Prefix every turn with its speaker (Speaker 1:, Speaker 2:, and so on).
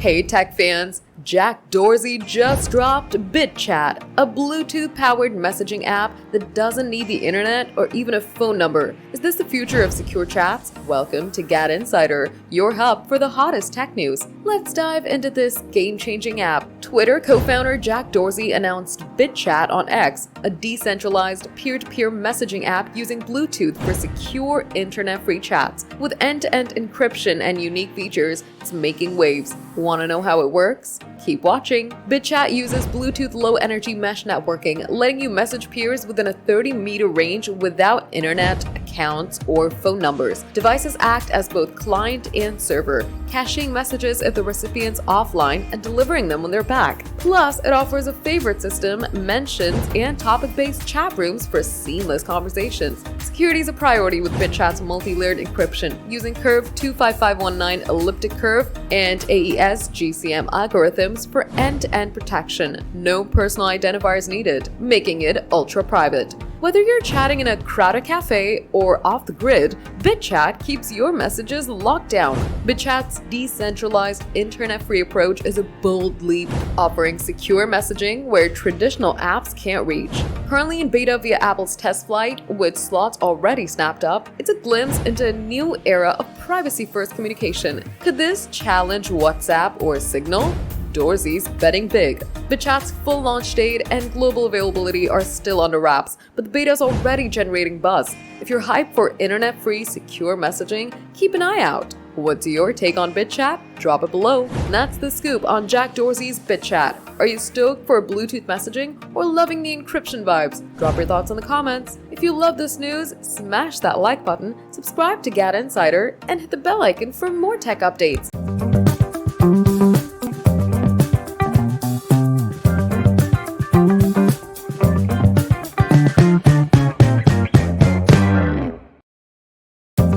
Speaker 1: Hey tech fans, Jack Dorsey just dropped Bitchat, a Bluetooth-powered messaging app that doesn't need the internet or even a phone number. Is this the future of secure chats? Welcome to GadInsider, your hub for the hottest tech news. Let's dive into this game-changing app. Twitter co-founder Jack Dorsey announced Bitchat on X, a decentralized peer-to-peer messaging app using Bluetooth for secure internet-free chats. With end-to-end encryption and unique features, it's making waves. Want to know how it works? Keep watching. Bitchat uses Bluetooth low-energy mesh networking, letting you message peers within a 30-meter range without internet, accounts, or phone numbers. Devices act as both client and server, caching messages if the recipient's offline and delivering them when they're back. Plus, it offers a favorite system, mentions, and topic-based chat rooms for seamless conversations. Security is a priority with Bitchat's multi-layered encryption, using Curve 25519 elliptic curve and AES GCM algorithms for end-to-end protection. No personal identifiers needed, making it ultra-private. Whether you're chatting in a crowded cafe or off the grid, Bitchat keeps your messages locked down. Bitchat's decentralized, internet-free approach is a bold leap, offering secure messaging where traditional apps can't reach. Currently in beta via Apple's test flight, with slots already snapped up, it's a glimpse into a new era of privacy-first communication. Could this challenge WhatsApp or Signal? Dorsey's betting big. Bitchat's full launch date and global availability are still under wraps, but the beta is already generating buzz. If you're hyped for internet-free, secure messaging, keep an eye out. What's your take on Bitchat? Drop it below. And that's the scoop on Jack Dorsey's Bitchat. Are you stoked for Bluetooth messaging or loving the encryption vibes? Drop your thoughts in the comments. If you love this news, smash that like button, subscribe to GadInsider, and hit the bell icon for more tech updates.